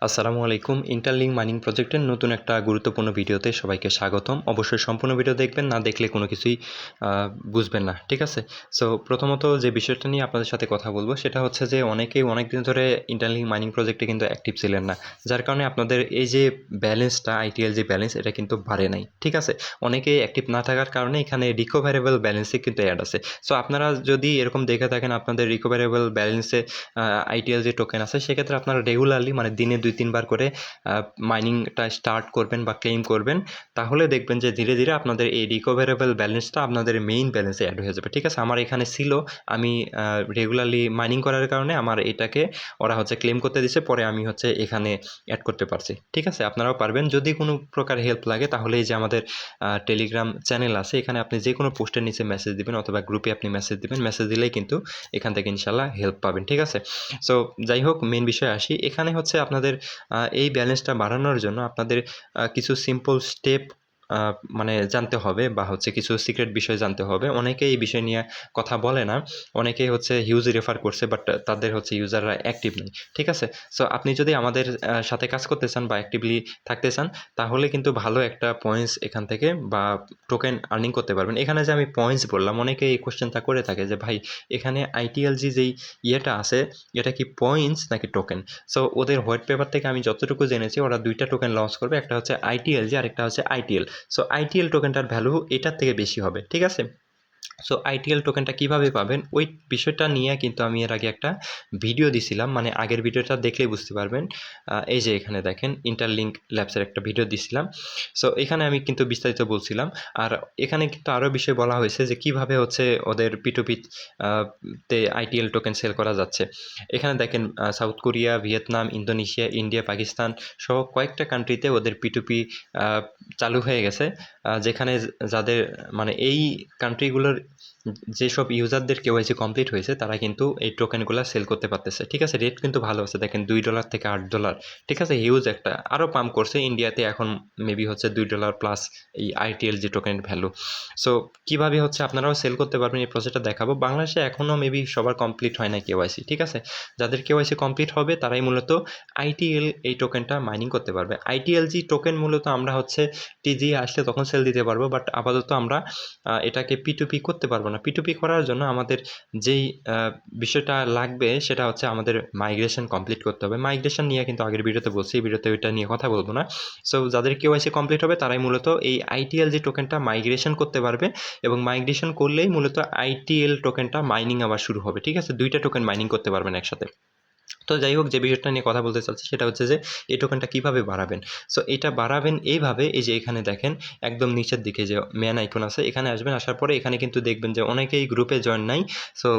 আসসালামু আলাইকুম। Interlink mining প্রজেক্টের নতুন একটা গুরুত্বপূর্ণ ভিডিওতে সবাইকে স্বাগতম। অবশ্যই সম্পূর্ণ ভিডিও দেখবেন, না দেখলে কোনো কিছুই বুঝবেন না, ঠিক আছে? সো প্রথমত যে বিষয়টা নিয়ে আপনাদের সাথে কথা বলবো সেটা হচ্ছে যে অনেকেই অনেকদিন ধরে ইন্টারলিঙ্ক মাইনিং প্রজেক্টে কিন্তু অ্যাক্টিভ ছিলেন না, যার কারণে আপনাদের এই যে ব্যালেন্সটা, আইটিএল যে ব্যালেন্স, এটা কিন্তু বাড়ে নাই, ঠিক আছে? অনেকেই অ্যাক্টিভ না থাকার কারণে এখানে রিকভারেবল ব্যালেন্সে কিন্তু অ্যাড আছে। সো আপনারা যদি এরকম দেখে থাকেন আপনাদের রিকভারেবল ব্যালেন্সে আইটিএল যে টোকেন আছে, সেক্ষেত্রে আপনারা রেগুলারলি মানে দিনে 2-3 বার করে মাইনিংটা স্টার্ট করবেন বা ক্লেম করবেন, তাহলে দেখবেন যে ধীরে ধীরে আপনাদের এই রিকভারেবল ব্যালেন্সটা আপনাদের মেইন ব্যালেন্সে অ্যাড হয়ে যাবে, ঠিক আছে? আমার এখানে ছিল, আমি রেগুলারলি মাইনিং করার কারণে আমার এটাকে ওরা হচ্ছে ক্লেম করতে দিছে, পরে আমি হচ্ছে এখানে অ্যাড করতে পারছি, ঠিক আছে? আপনারাও পারবেন। যদি কোনো প্রকার হেল্প লাগে তাহলে এই যে আমাদের টেলিগ্রাম চ্যানেল আছে, এখানে আপনি যে কোনো পোস্টের নিচে মেসেজ দিবেন অথবা গ্রুপে আপনি মেসেজ দিবেন, মেসেজ দিলেই কিন্তু এখান থেকে ইনশাল্লাহ হেল্প পাবেন, ঠিক আছে? সো যাই হোক, মেন বিষয়ে আসি। এখানে হচ্ছে আপনাদের এই ব্যালেন্সটা বাড়ানোর জন্য আপনাদের কিছু সিম্পল স্টেপ মানে জানতে হবে, বা হচ্ছে কিছু সিক্রেট বিষয় জানতে হবে। অনেকেই এই বিষয় নিয়ে কথা বলে না, অনেকেই হচ্ছে হিউজ রেফার করছে, বাট তাদের হচ্ছে ইউজাররা অ্যাক্টিভ নেই, ঠিক আছে? সো আপনি যদি আমাদের সাথে কাজ করতে চান বা অ্যাক্টিভলি থাকতে চান, তাহলে কিন্তু ভালো একটা পয়েন্টস এখান থেকে বা টোকেন আর্নিং করতে পারবেন। এখানে যে আমি পয়েন্টস বললাম, অনেকে এই কোশ্চেনটা করে থাকে যে ভাই, এখানে আইটিএলজি যেই ইয়েটা আছে, এটা কি পয়েন্টস নাকি টোকেন? সো ওদের হোয়াইট পেপার থেকে আমি যতটুকু জেনেছি, ওরা দুইটা টোকেন লঞ্চ করবে, একটা হচ্ছে আইটিএলজি আর একটা হচ্ছে আইটিএল। সো আইটিএল টোকেনটার ভ্যালু এটার থেকে বেশি হবে, ঠিক আছে? সো আইটিএল টোকেনটা কীভাবে পাবেন, ওই বিষয়টা নিয়ে কিন্তু আমি এর আগে একটা ভিডিও দিছিলাম, মানে আগের ভিডিওটা দেখলেই বুঝতে পারবেন। এই যে এখানে দেখেন, ইন্টারলিঙ্ক ল্যাবসের একটা ভিডিও দিছিলাম। সো এখানে আমি কিন্তু বিস্তারিত বলছিলাম। আর এখানে কিন্তু আরও বিষয় বলা হয়েছে যে কীভাবে হচ্ছে ওদের পিটুপি তে আইটিএল টোকেন সেল করা যাচ্ছে। এখানে দেখেন, south Korea, Vietnam, Indonesia, India, Pakistan সহ কয়েকটা কান্ট্রিতে ওদের পিটুপি চালু হয়ে গেছে, যেখানে যাদের মানে এই কান্ট্রিগুলোর যেসব ইউজারদের কেওয়াইসি কমপ্লিট হয়েছে, তারা কিন্তু এই টোকেনগুলো সেল করতে পারতেছে, ঠিক আছে? রেট কিন্তু ভালো আছে, দেখেন $2 থেকে $8, ঠিক আছে? হিউজ একটা, আরও পাম্প করছে। ইন্ডিয়াতে এখন মেবি হচ্ছে $2 প্লাস এই আইটিএল যে টোকেনের ভ্যালু। সো কীভাবে হচ্ছে আপনারাও সেল করতে পারবেন এই প্রসেসটা দেখাবো। বাংলাদেশে এখনও মেবি সবার কমপ্লিট হয় না কেওয়াইসি, ঠিক আছে? যাদের কেওয়াইসি কমপ্লিট হবে তারাই মূলত আইটিএল এই টোকেনটা মাইনিং করতে পারবে। আইটিএলজি টোকেন মূলত আমরা হচ্ছে টিজি আসলে তখন সেল দিতে পারবো, বাট আপাতত আমরা এটাকে পিটুপি করতে পারবো না। পিটুপি করার জন্য আমাদের যেই বিষয়টা লাগবে সেটা হচ্ছে আমাদের মাইগ্রেশন কমপ্লিট করতে হবে। মাইগ্রেশন নিয়ে কিন্তু আগের ভিডিওতে বলছি, এই ভিডিওতে ওইটা নিয়ে কথা বলবো না। সো যাদের কেওয়াইসি কমপ্লিট হবে তারাই মূলত এই আইটিএল যে টোকেনটা মাইগ্রেশন করতে পারবে, এবং মাইগ্রেশন করলেই মূলত আইটিএল টোকেনটা মাইনিং আবার শুরু হবে, ঠিক আছে? দুইটা টোকেন মাইনিং করতে পারবেন একসাথে। তো যাই হোক, যে বিষয়টা নিয়ে কথা বলতে চাচ্ছি সেটা হচ্ছে যে এই টোকেনটা কীভাবে বাড়াবেন। সো এটা বাড়াবেন এইভাবে, এই যে এখানে দেখেন একদম নিচের দিকে যে ম্যান আইকন আছে, এখানে আসবেন। আসার পরে এখানে কিন্তু দেখবেন যে অনেকেই গ্রুপে জয়েন নাই। সো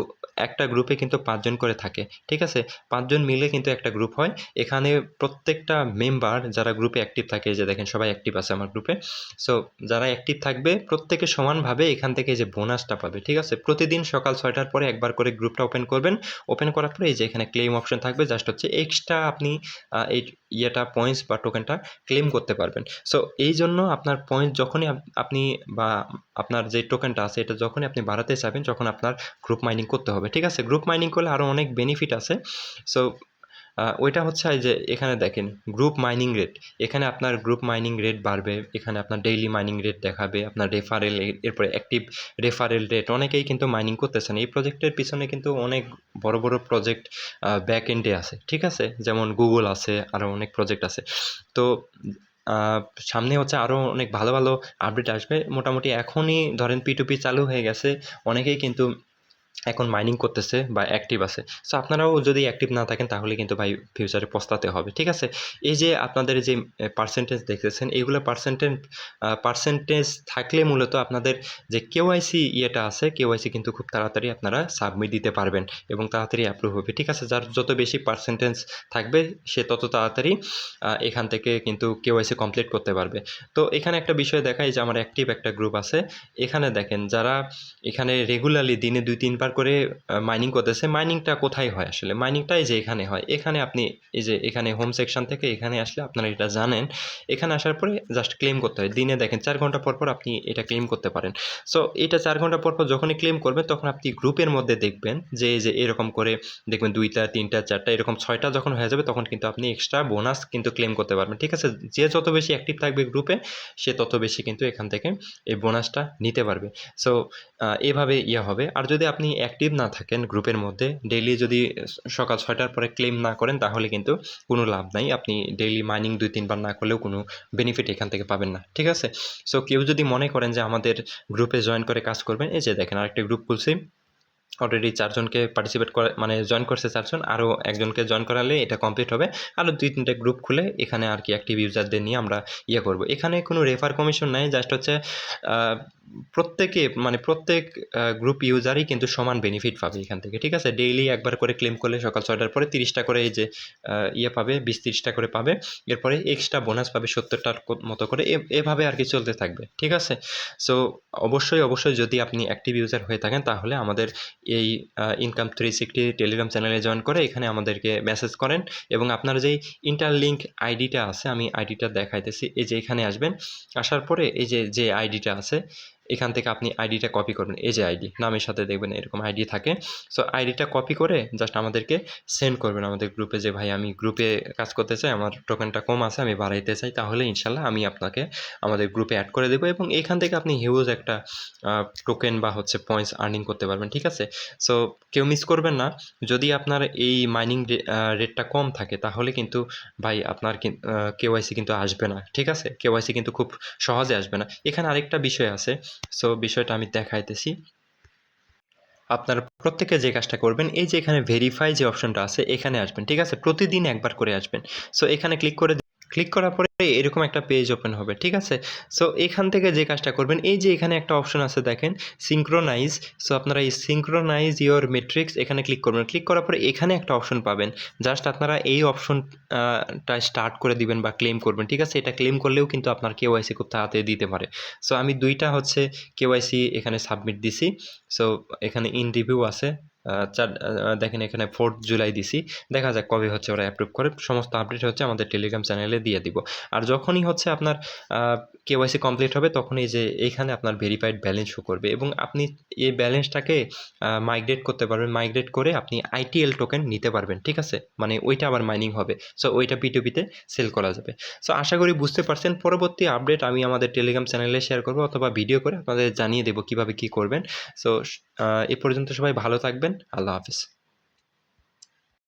একটা গ্রুপে কিন্তু 5 জন করে থাকে, ঠিক আছে? 5 জন মিলে কিন্তু একটা গ্রুপ হয়। এখানে প্রত্যেকটা মেম্বার যারা গ্রুপে অ্যাক্টিভ থাকে, যে দেখেন সবাই অ্যাক্টিভ আছে আমার গ্রুপে। সো যারা অ্যাক্টিভ থাকবে প্রত্যেকে সমানভাবে এখান থেকে যে বোনাসটা পাবে, ঠিক আছে? প্রতিদিন সকাল 6টার পরে একবার করে গ্রুপটা ওপেন করবেন। ওপেন করার পরে এই যে এখানে ক্লেম অপশন থাকবে, জাস্ট হচ্ছে এক্সট্রা আপনি এই ইয়েটা পয়েন্টস বা টোকেনটা ক্লেম করতে পারবেন। সো এই জন্য আপনার পয়েন্ট যখনই আপনি বা আপনার যে টোকেনটা আছে এটা যখনই আপনি বাড়াতে চাবেন, যখন আপনার গ্রুপ মাইনিং করতে হবে, ঠিক আছে? গ্রুপ মাইনিং করলে আরও অনেক বেনিফিট আছে। সো ওইটা হচ্ছে এই যে এখানে দেখেন গ্রুপ মাইনিং রেট, এখানে আপনার গ্রুপ মাইনিং রেট বাড়বে, এখানে আপনার ডেইলি মাইনিং রেট দেখাবে, আপনার রেফারেল, এরপরে অ্যাক্টিভ রেফারেল রেট। অনেকেই কিন্তু মাইনিং করতেছেন। এই প্রজেক্টের পিছনে কিন্তু অনেক বড় বড় প্রজেক্ট ব্যাক এন্ডে আছে, ঠিক আছে? যেমন গুগল আছে, আরও অনেক প্রজেক্ট আছে। তো সামনে হচ্ছে আরও অনেক ভালো ভালো আপডেট আসবে। মোটামুটি এখনই ধরেন পিটুপি চালু হয়ে গেছে, অনেকেই কিন্তু এখন মাইনিং করতেছে বা অ্যাক্টিভ আছে। সো আপনারাও যদি অ্যাক্টিভ না থাকেন তাহলে কিন্তু ভাই ফিউচারে পস্তাতে হবে, ঠিক আছে? এই যে আপনাদের যে পার্সেন্টেজ দেখতেছেন, এইগুলো পার্সেন্টেজ থাকলে মূলত আপনাদের যে কেওয়াইসি ইয়েটা আছে, কেওয়াইসি কিন্তু খুব তাড়াতাড়ি আপনারা সাবমিট দিতে পারবেন এবং তাড়াতাড়ি অ্যাপ্রুভ হবে, ঠিক আছে? যার যত বেশি পার্সেন্টেজ থাকবে সে তত তাড়াতাড়ি এখান থেকে কিন্তু কেওয়াইসি কমপ্লিট করতে পারবে। তো এখানে একটা বিষয় দেখাই যে আমার অ্যাক্টিভ একটা গ্রুপ আছে। এখানে দেখেন যারা এখানে রেগুলারলি দিনে 2-3 বার করে মাইনিং করতেছে। মাইনিংটা কোথায় হয় আসলে? মাইনিংটা এই যে এখানে হয়। এখানে আপনি এই যে এখানে হোম সেকশন থেকে এখানে আসলে আপনারা এটা জানেন। এখানে আসার পরে জাস্ট ক্লেম করতে হয়। দিনে দেখেন 4 ঘন্টা পর আপনি এটা ক্লেম করতে পারেন। সো এটা 4 ঘন্টা পর যখনই ক্লেম করবেন তখন আপনি গ্রুপের মধ্যে দেখবেন যে এই যে এরকম করে দেখবেন 2টা 3টা 4টা এরকম 6টা যখন হয়ে যাবে তখন কিন্তু আপনি এক্সট্রা বোনাস কিন্তু ক্লেম করতে পারবেন। ঠিক আছে? যে যত বেশি অ্যাক্টিভ থাকবে গ্রুপে সে তত বেশি কিন্তু এখান থেকে এই বোনাসটা নিতে পারবে। সো এভাবে হবে। আর যদি আপনি অ্যাক্টিভ না থাকেন গ্রুপের মধ্যে, ডেইলি যদি সকাল 6টার পরে ক্লেম না করেন তাহলে কিন্তু কোনো লাভ নাই। আপনি ডেইলি মাইনিং 2-3 বার না করলেও কোনো বেনিফিট এখান থেকে পাবেন না। ঠিক আছে? সো কেউ যদি মনে করেন যে আমাদের গ্রুপে জয়েন করে কাজ করবেন, এই যে দেখেন আরেকটা গ্রুপ খুলছি। অলরেডি 4 জনকে পার্টিসিপেট করে মানে জয়েন করছে 4 জন, আরও একজনকে জয়েন করালে এটা কমপ্লিট হবে। আরও 2-3টা গ্রুপ খুলে এখানে আর কি অ্যাক্টিভ ইউজারদের নিয়ে আমরা করব। এখানে কোনো রেফার কমিশন নাই, জাস্ট হচ্ছে প্রত্যেকে মানে প্রত্যেক গ্রুপ ইউজারই কিন্তু সমান বেনিফিট পাবে এখান থেকে। ঠিক আছে? ডেইলি একবার করে ক্লেম করলে সকাল 6টার পরে 30টা করে এই যে পাবে, 20-30টা করে পাবে। এরপরে এক্সট্রা বোনাস পাবে 70টার মতো করে। এভাবে আর কি চলতে থাকবে। ঠিক আছে? সো অবশ্যই যদি আপনি অ্যাক্টিভ ইউজার হয়ে থাকেন তাহলে আমাদের এই ইনকাম 360 টেলিগ্রাম চ্যানেলে জয়েন করে এখানে আমাদেরকে মেসেজ করেন এবং আপনার যেই ইন্টারলিঙ্ক আইডিটা আছে, আমি আইডিটা দেখাইতেছি। এই যে এখানে আসবেন, আসার পরে এই যে আইডিটা আছে এখান থেকে আপনি আইডিটা কপি করবেন। এই যে আইডি নামের সাথে দেখবেন এরকম আইডি থাকে। সো আইডিটা কপি করে জাস্ট আমাদেরকে সেন্ড করবেন আমাদের গ্রুপে, যে ভাই আমি গ্রুপে কাজ করতে চাই, আমার টোকেনটা কম আছে, আমি বাড়াইতে চাই। তাহলে ইনশাল্লাহ আমি আপনাকে আমাদের গ্রুপে অ্যাড করে দেবো এবং এখান থেকে আপনি হিউজ একটা টোকেন বা হচ্ছে পয়েন্টস আর্নিং করতে পারবেন। ঠিক আছে? সো কেউ মিস করবেন না। যদি আপনার এই মাইনিং রেটটা কম থাকে তাহলে কিন্তু ভাই আপনার কেওয়াইসি কিন্তু আসবে না। ঠিক আছে? কেওয়াইসি কিন্তু খুব সহজে আসবে না। এখানে আরেকটা বিষয় আছে। সো বিষয়টা আমি দেখাইতেছি। আপনারা প্রত্যেকে যে কাজটা করবেন, এই যে এখানে ভেরিফাই যে অপশনটা আছে এখানে আসবেন। ঠিক আছে? প্রতিদিন একবার করে আসবেন। সো এখানে ক্লিক করার পরে এরকম একটা পেজ ওপেন হবে। ঠিক আছে? সো এখান থেকে যে কাজটা করবেন, এই যে এখানে একটা অপশন আছে দেখেন সিঙ্ক্রোনাইজ। সো আপনারা এই সিঙ্ক্রোনাইজ ইওর মেট্রিক্স এখানে ক্লিক করবেন। ক্লিক করার পরে এখানে একটা অপশন পাবেন। জাস্ট আপনারা এই অপশনটা স্টার্ট করে দিবেন বা ক্লেম করবেন। ঠিক আছে? এটা ক্লেম করলেও কিন্তু আপনার কেওয়াইসি খুব তাড়াতাড়ি দিতে পারে। সো আমি 2টা হচ্ছে কেওয়াইসি এখানে সাবমিট দিছি। সো এখানে ইন রিভিউ আছে। দেখেন এখানে 4th জুলাই দিছি। দেখা যাক কবে হচ্ছে ওরা অ্যাপ্রুভ করে। সমস্ত আপডেট হচ্ছে আমাদের টেলিগ্রাম চ্যানেলে দিয়ে দিব। আর যখনই হচ্ছে আপনার কেওয়াইসি কমপ্লিট হবে তখন এই যে এইখানে আপনার ভেরিফাইড ব্যালেন্স শো করবে এবং আপনি এই ব্যালেন্সটাকে মাইগ্রেট করতে পারবেন। মাইগ্রেট করে আপনি আইটিএল টোকেন নিতে পারবেন। ঠিক আছে? মানে ওইটা আবার মাইনিং হবে। সো ওইটা P2P-তে সেল করা যাবে। সো আশা করি বুঝতে পারছেন। পরবর্তী আপডেট আমি আমাদের টেলিগ্রাম চ্যানেলে শেয়ার করব অথবা ভিডিও করে আপনাদের জানিয়ে দেবো কীভাবে কী করবেন। সো এ পর্যন্ত সবাই ভালো থাকবেন। আল্লাহ হাফেজ।